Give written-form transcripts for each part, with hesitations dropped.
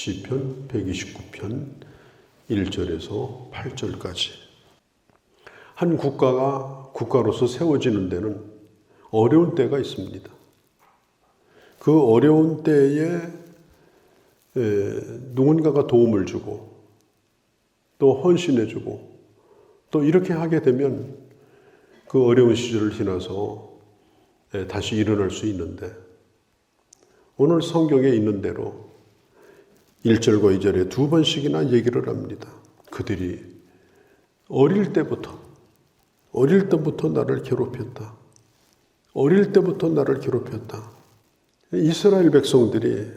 시편 129편 1절에서 8절까지. 한 국가가 국가로서 세워지는 데는 어려운 때가 있습니다. 그 어려운 때에 누군가가 도움을 주고 또 헌신해주고 또 이렇게 하게 되면 그 어려운 시절을 지나서 다시 일어날 수 있는데, 오늘 성경에 있는 대로 1절과 2절에 두 번씩이나 얘기를 합니다. 그들이 어릴 때부터 나를 괴롭혔다. 어릴 때부터 나를 괴롭혔다. 이스라엘 백성들이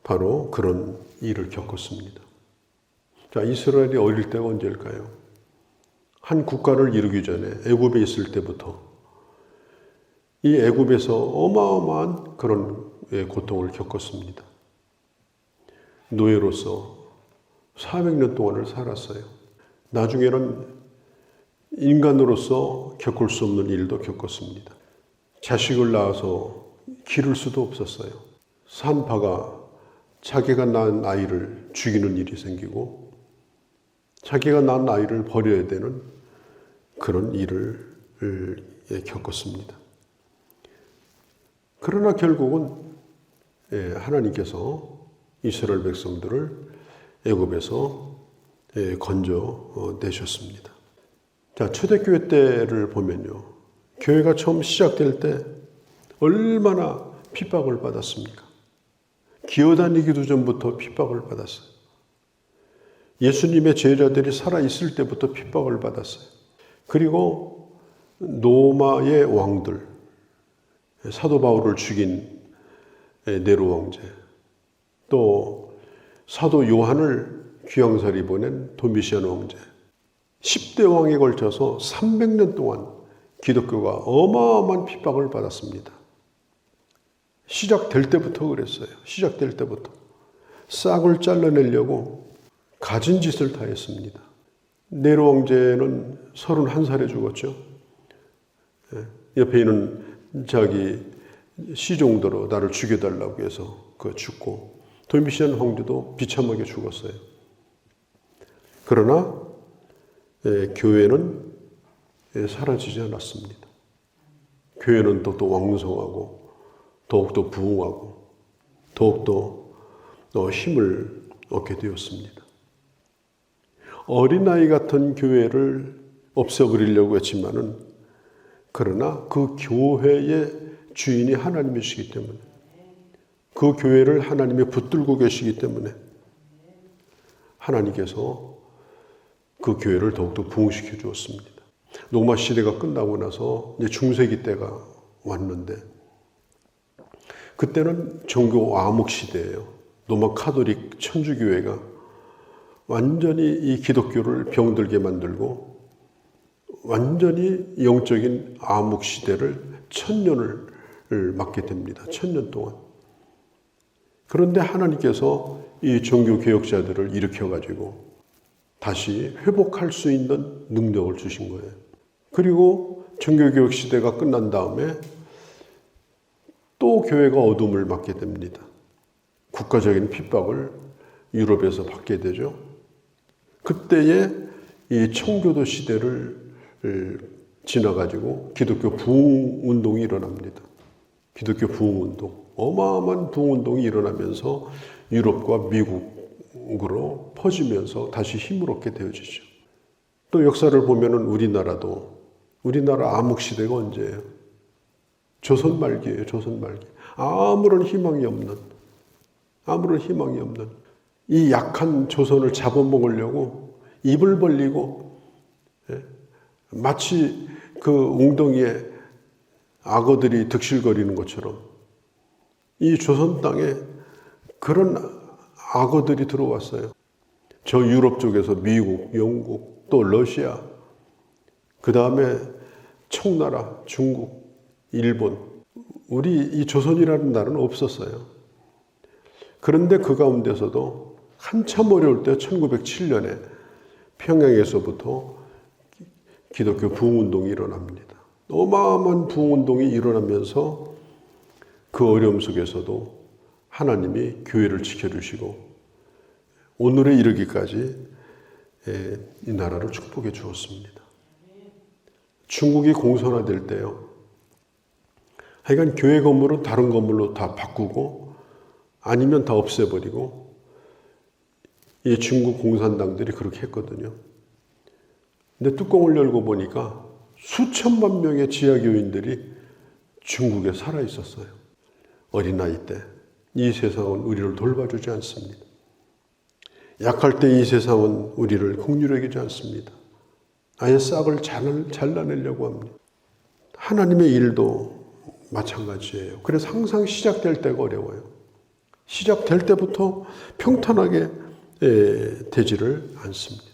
바로 그런 일을 겪었습니다. 자, 이스라엘이 어릴 때가 언제일까요? 한 국가를 이루기 전에 애굽에 있을 때부터 이 애굽에서 어마어마한 그런 고통을 겪었습니다. 노예로서 400년 동안을 살았어요. 나중에는 인간으로서 겪을 수 없는 일도 겪었습니다. 자식을 낳아서 기를 수도 없었어요. 산파가 자기가 낳은 아이를 죽이는 일이 생기고 자기가 낳은 아이를 버려야 되는 그런 일을 겪었습니다. 그러나 결국은 하나님께서 이스라엘 백성들을 애굽에서 건져내셨습니다. 자, 초대교회 때를 보면요, 교회가 처음 시작될 때 얼마나 핍박을 받았습니까? 기어다니기도 전부터 핍박을 받았어요. 예수님의 제자들이 살아있을 때부터 핍박을 받았어요. 그리고 로마의 왕들, 사도 바울을 죽인 네로 왕제, 또 사도 요한을 귀양살이 보낸 도미시안 왕제, 10대 왕에 걸쳐서 300년 동안 기독교가 어마어마한 핍박을 받았습니다. 시작될 때부터 그랬어요. 시작될 때부터 싹을 잘라내려고 가진 짓을 다 했습니다. 네로 왕제는 31살에 죽었죠. 옆에 있는 자기 시종대로 나를 죽여달라고 해서 죽고, 도미시안 황제도 비참하게 죽었어요. 그러나 교회는 사라지지 않았습니다. 교회는 또 왕성하고 더욱더 부흥하고 더욱더 힘을 얻게 되었습니다. 어린아이 같은 교회를 없애버리려고 했지만은, 그러나 그 교회의 주인이 하나님이시기 때문에, 그 교회를 하나님이 붙들고 계시기 때문에 하나님께서 그 교회를 더욱더 부흥시켜 주었습니다. 로마 시대가 끝나고 나서 이제 중세기 때가 왔는데, 그때는 종교 암흑 시대예요. 로마 카톨릭 천주교회가 완전히 이 기독교를 병들게 만들고 완전히 영적인 암흑 시대를 1000년을 맞게 됩니다. 1000년 동안. 그런데 하나님께서 이 종교 개혁자들을 일으켜가지고 다시 회복할 수 있는 능력을 주신 거예요. 그리고 종교개혁 시대가 끝난 다음에 또 교회가 어둠을 맞게 됩니다. 국가적인 핍박을 유럽에서 받게 되죠. 그때에 이 청교도 시대를 지나가지고 기독교 부흥운동이 일어납니다. 기독교 부흥운동, 어마어마한 부흥운동이 일어나면서 유럽과 미국으로 퍼지면서 다시 힘을 얻게 되어지죠. 또 역사를 보면은 우리나라 암흑시대가 언제예요? 조선 말기예요. 조선 말기. 아무런 희망이 없는 이 약한 조선을 잡아먹으려고 입을 벌리고, 마치 그 웅덩이에 악어들이 득실거리는 것처럼 이 조선 땅에 그런 악어들이 들어왔어요. 저 유럽 쪽에서 미국, 영국, 또 러시아, 그 다음에 청나라, 중국, 일본, 우리 이 조선이라는 나라는 없었어요. 그런데 그 가운데서도 한참 어려울 때 1907년에 평양에서부터 기독교 부흥운동이 일어납니다. 어마어마한 부흥운동이 일어나면서 그 어려움 속에서도 하나님이 교회를 지켜주시고 오늘에 이르기까지 이 나라를 축복해 주었습니다. 중국이 공산화될 때요. 하여간 교회 건물은 다른 건물로 다 바꾸고 아니면 다 없애버리고 이 중국 공산당들이 그렇게 했거든요. 근데 뚜껑을 열고 보니까 수천만 명의 지하교인들이 중국에 살아 있었어요. 어린 나이 때 이 세상은 우리를 돌봐주지 않습니다. 약할 때 이 세상은 우리를 긍휼히 여기지 않습니다. 아예 싹을 잘라내려고 합니다. 하나님의 일도 마찬가지예요. 그래서 항상 시작될 때가 어려워요. 시작될 때부터 평탄하게 되지를 않습니다.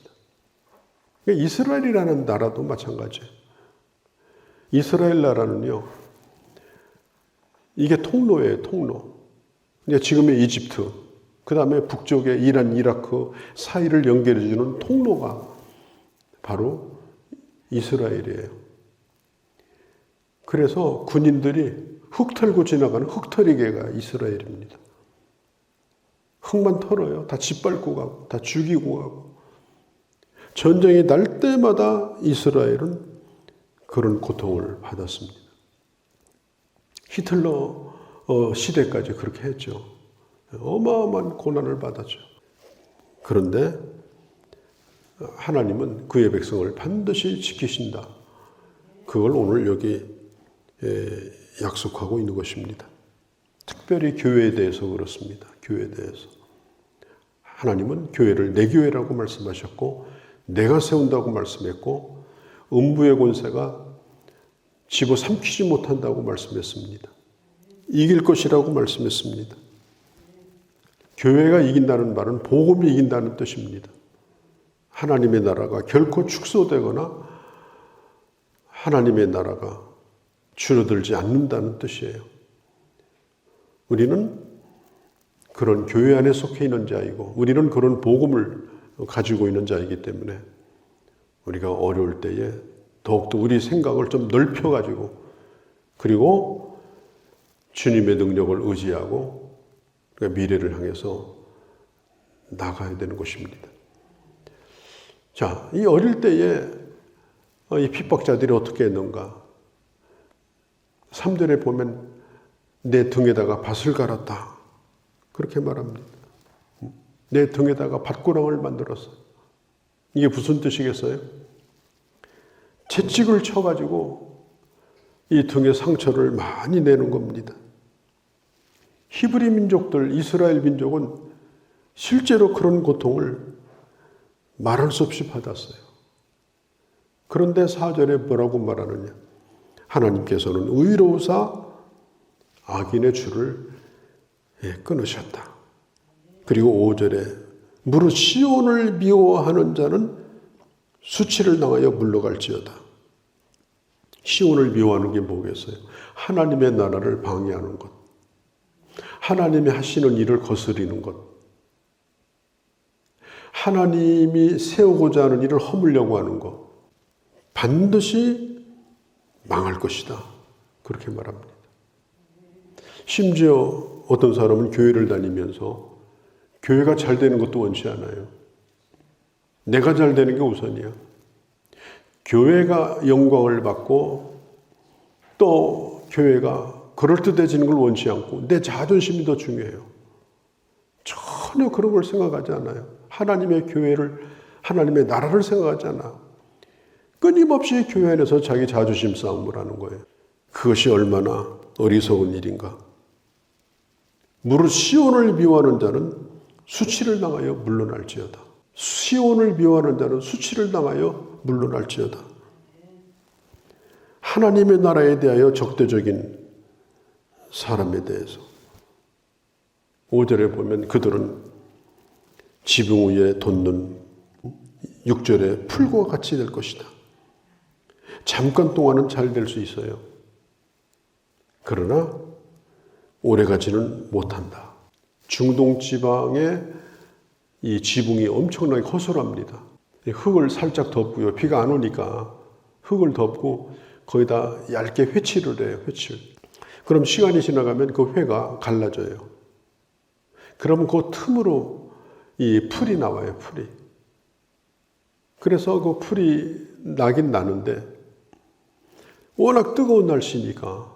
이스라엘이라는 나라도 마찬가지예요. 이스라엘 나라는요, 이게 통로예요, 통로. 지금의 이집트, 그 다음에 북쪽의 이란, 이라크 사이를 연결해주는 통로가 바로 이스라엘이에요. 그래서 군인들이 흙 털고 지나가는 흙털이개가 이스라엘입니다. 흙만 털어요. 다 짓밟고 가고, 다 죽이고 가고. 전쟁이 날 때마다 이스라엘은 그런 고통을 받았습니다. 히틀러 시대까지 그렇게 했죠. 어마어마한 고난을 받았죠. 그런데 하나님은 그의 백성을 반드시 지키신다. 그걸 오늘 여기 약속하고 있는 것입니다. 특별히 교회에 대해서 그렇습니다. 교회에 대해서. 하나님은 교회를 내 교회라고 말씀하셨고 내가 세운다고 말씀했고 음부의 권세가 집어삼키지 못한다고 말씀했습니다. 이길 것이라고 말씀했습니다. 교회가 이긴다는 말은 복음이 이긴다는 뜻입니다. 하나님의 나라가 결코 축소되거나 하나님의 나라가 줄어들지 않는다는 뜻이에요. 우리는 그런 교회 안에 속해 있는 자이고 우리는 그런 복음을 가지고 있는 자이기 때문에 우리가 어려울 때에 더욱더 우리 생각을 좀 넓혀가지고 그리고 주님의 능력을 의지하고 미래를 향해서 나가야 되는 것입니다. 자, 이 어릴 때에 이 핍박자들이 어떻게 했는가? 3절에 보면 내 등에다가 밧을 갈았다. 그렇게 말합니다. 내 등에다가 밧구랑을 만들었어. 이게 무슨 뜻이겠어요? 채찍을 쳐가지고 이 등에 상처를 많이 내는 겁니다. 히브리 민족들, 이스라엘 민족은 실제로 그런 고통을 말할 수 없이 받았어요. 그런데 4절에 뭐라고 말하느냐? 하나님께서는 의로우사 악인의 줄을 끊으셨다. 그리고 5절에 무릇 시온을 미워하는 자는 수치를 당하여 물러갈지어다. 시온을 미워하는 게 뭐겠어요? 하나님의 나라를 방해하는 것. 하나님이 하시는 일을 거스리는 것. 하나님이 세우고자 하는 일을 허물려고 하는 것. 반드시 망할 것이다. 그렇게 말합니다. 심지어 어떤 사람은 교회를 다니면서 교회가 잘 되는 것도 원치 않아요. 내가 잘 되는 게 우선이야. 교회가 영광을 받고 또 교회가 그럴듯해지는 걸 원치 않고 내 자존심이 더 중요해요. 전혀 그런 걸 생각하지 않아요. 하나님의 교회를, 하나님의 나라를 생각하지 않아. 끊임없이 교회 안에서 자기 자존심 싸움을 하는 거예요. 그것이 얼마나 어리석은 일인가. 무릇 시온을 미워하는 자는 수치를 당하여 물러날지어다. 시온을 미워하는 자는 수치를 당하여 물러날지어다. 하나님의 나라에 대하여 적대적인 사람에 대해서 5절에 보면 그들은 지붕 위에 돋는 6절에 풀과 같이 될 것이다. 잠깐 동안은 잘 될 수 있어요. 그러나 오래가지는 못한다. 중동 지방의 이 지붕이 엄청나게 허술합니다. 흙을 살짝 덮고요. 비가 안 오니까 흙을 덮고 거기다 얇게 회칠을 해요. 회칠. 그럼 시간이 지나가면 그 회가 갈라져요. 그러면 그 틈으로 이 풀이 나와요, 풀이. 그래서 그 풀이 나긴 나는데 워낙 뜨거운 날씨니까,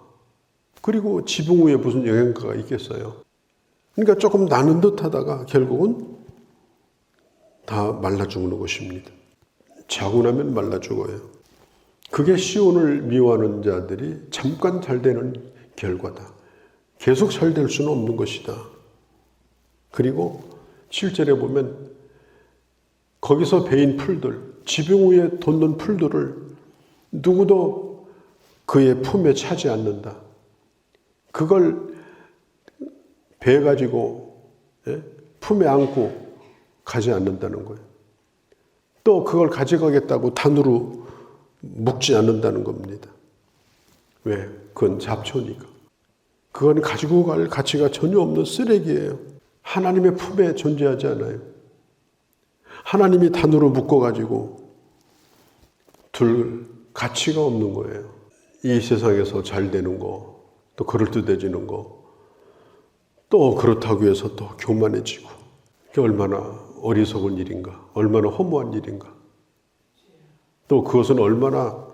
그리고 지붕 위에 무슨 영양가가 있겠어요. 그러니까 조금 나는 듯 하다가 결국은 다 말라 죽는 것입니다. 자고 나면 말라 죽어요. 그게 시온을 미워하는 자들이 잠깐 잘 되는 결과다. 계속 잘 될 수는 없는 것이다. 그리고 7절에 보면 거기서 베인 풀들, 지붕 위에 돋는 풀들을 누구도 그의 품에 차지 않는다. 그걸 베가지고 품에 안고 가지 않는다는 거예요. 또 그걸 가져가겠다고 단으로 묶지 않는다는 겁니다. 왜? 그건 잡초니까. 그건 가지고 갈 가치가 전혀 없는 쓰레기예요. 하나님의 품에 존재하지 않아요. 하나님이 단으로 묶어가지고 둘 가치가 없는 거예요. 이 세상에서 잘 되는 거, 또 그럴듯해지는 거, 또 그렇다고 해서 또 교만해지고, 그게 얼마나 어리석은 일인가, 얼마나 허무한 일인가, 또 그것은 얼마나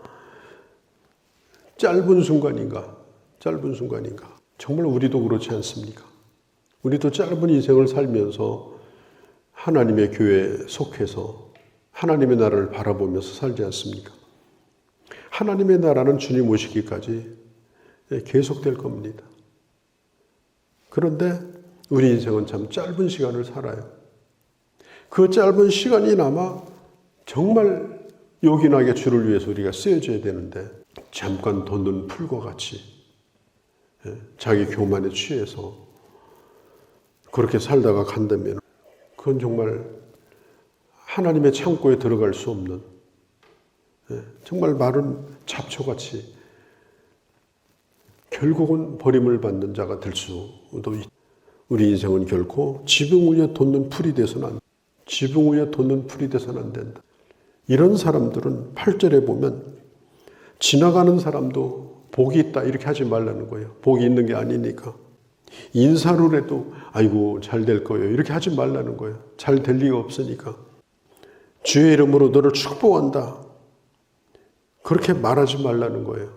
짧은 순간인가. 정말 우리도 그렇지 않습니까? 우리도 짧은 인생을 살면서 하나님의 교회에 속해서 하나님의 나라를 바라보면서 살지 않습니까? 하나님의 나라는 주님 오시기까지 계속될 겁니다. 그런데 우리 인생은 참 짧은 시간을 살아요. 그 짧은 시간이나마 정말 요긴하게 주를 위해서 우리가 쓰여져야 되는데, 잠깐 돋는 풀과 같이 자기 교만에 취해서 그렇게 살다가 간다면 그건 정말 하나님의 창고에 들어갈 수 없는, 정말 마른 잡초같이 결국은 버림을 받는 자가 될 수도 있다. 우리 인생은 결코 지붕 위에 돋는 풀이 돼서는 안 된다. 지붕 위에 돋는 풀이 돼서는 안 된다. 이런 사람들은 8절에 보면 지나가는 사람도 복이 있다 이렇게 하지 말라는 거예요. 복이 있는 게 아니니까. 인사를 해도 아이고 잘 될 거예요 이렇게 하지 말라는 거예요. 잘 될 리가 없으니까. 주의 이름으로 너를 축복한다 그렇게 말하지 말라는 거예요.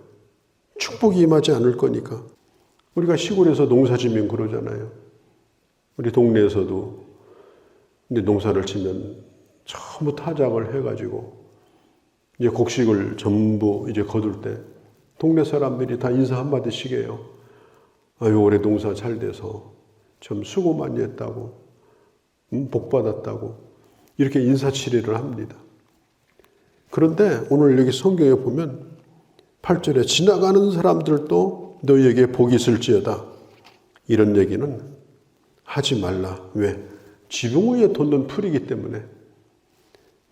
축복이 임하지 않을 거니까. 우리가 시골에서 농사지면 그러잖아요. 우리 동네에서도 이제 농사를 치면 전부 타작을 해가지고 이제 곡식을 전부 이제 거둘 때 동네 사람들이 다 인사 한마디씩 해요. 아유 올해 농사 잘 돼서 참 수고 많이 했다고, 복 받았다고 이렇게 인사치레를 합니다. 그런데 오늘 여기 성경에 보면 8절에 지나가는 사람들도 너희에게 복이 있을지어다 이런 얘기는 하지 말라. 왜? 지붕 위에 돋는 풀이기 때문에.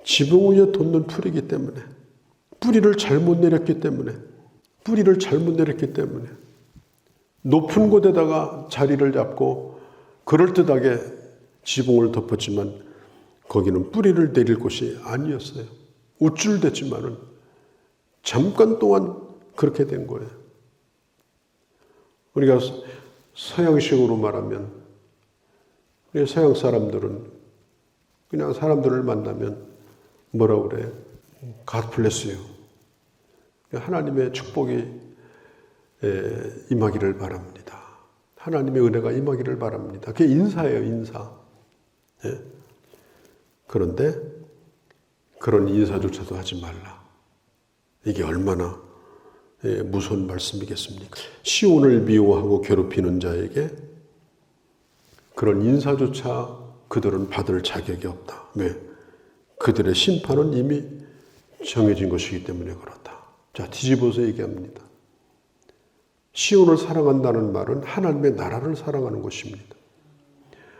지붕 위에 돋는 풀이기 때문에. 뿌리를 잘못 내렸기 때문에. 높은 곳에다가 자리를 잡고 그럴듯하게 지붕을 덮었지만 거기는 뿌리를 내릴 곳이 아니었어요. 우쭐댔지만은 잠깐 동안 그렇게 된 거예요. 우리가 서양식으로 말하면, 서양 사람들은 그냥 사람들을 만나면 뭐라고 그래요? God bless you. 하나님의 축복이 임하기를 바랍니다. 하나님의 은혜가 임하기를 바랍니다. 그게 인사예요, 인사. 그런데 그런 인사조차도 하지 말라. 이게 얼마나 무서운 말씀이겠습니까? 시온을 미워하고 괴롭히는 자에게 그런 인사조차 그들은 받을 자격이 없다. 왜? 그들의 심판은 이미 정해진 것이기 때문에 그렇다. 자, 뒤집어서 얘기합니다. 시온을 사랑한다는 말은 하나님의 나라를 사랑하는 것입니다.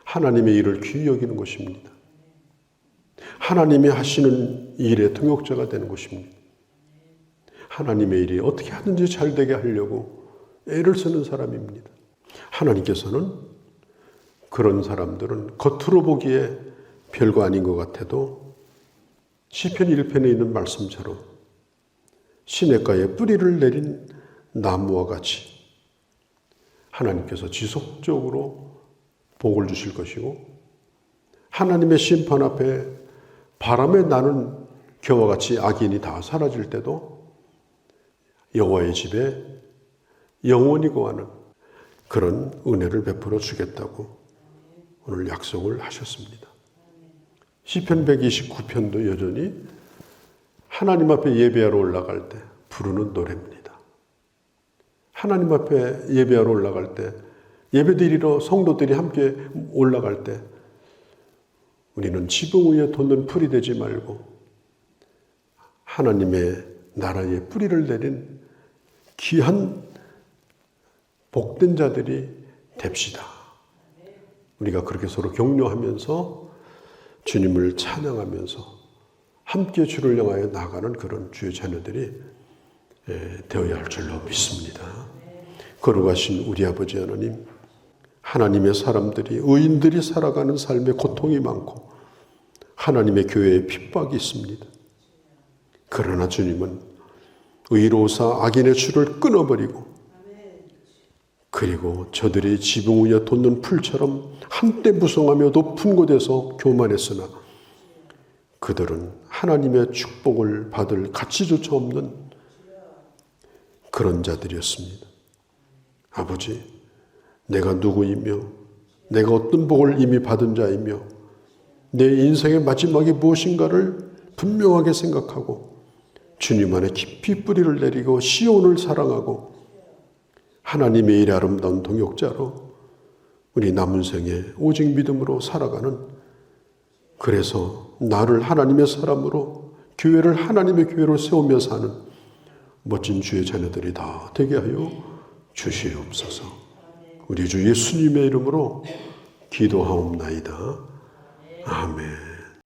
하나님의 일을 귀히 여기는 것입니다. 하나님이 하시는 일의 통역자가 되는 것입니다. 하나님의 일이 어떻게 하든지 잘 되게 하려고 애를 쓰는 사람입니다. 하나님께서는 그런 사람들은 겉으로 보기에 별거 아닌 것 같아도 시편 1편에 있는 말씀처럼 시냇가에 뿌리를 내린 나무와 같이 하나님께서 지속적으로 복을 주실 것이고 하나님의 심판 앞에 바람에 나는 겨와 같이 악인이 다 사라질 때도 여호와의 집에 영원히 거하는 그런 은혜를 베풀어 주겠다고 오늘 약속을 하셨습니다. 시편 129편도 여전히 하나님 앞에 예배하러 올라갈 때 부르는 노래입니다. 하나님 앞에 예배하러 올라갈 때, 예배드리러 성도들이 함께 올라갈 때 우리는 지붕 위에 돋는 풀이 되지 말고 하나님의 나라에 뿌리를 내린 귀한 복된 자들이 됩시다. 우리가 그렇게 서로 격려하면서 주님을 찬양하면서 함께 주를 향하여 나가는 그런 주의 자녀들이 되어야 할 줄로 믿습니다. 거룩하신 우리 아버지 하나님, 하나님의 사람들이, 의인들이 살아가는 삶에 고통이 많고 하나님의 교회에 핍박이 있습니다. 그러나 주님은 의로우사 악인의 줄을 끊어버리고 그리고 저들이 지붕 위에 돋는 풀처럼 한때 무성하며 높은 곳에서 교만했으나 그들은 하나님의 축복을 받을 가치조차 없는 그런 자들이었습니다. 아버지, 내가 누구이며 내가 어떤 복을 이미 받은 자이며 내 인생의 마지막이 무엇인가를 분명하게 생각하고 주님 안에 깊이 뿌리를 내리고 시온을 사랑하고 하나님의 일에 아름다운 동역자로 우리 남은 생에 오직 믿음으로 살아가는, 그래서 나를 하나님의 사람으로 교회를 하나님의 교회로 세우며 사는 멋진 주의 자녀들이 다 되게 하여 주시옵소서. 우리 주 예수님의 이름으로 기도하옵나이다. 아멘.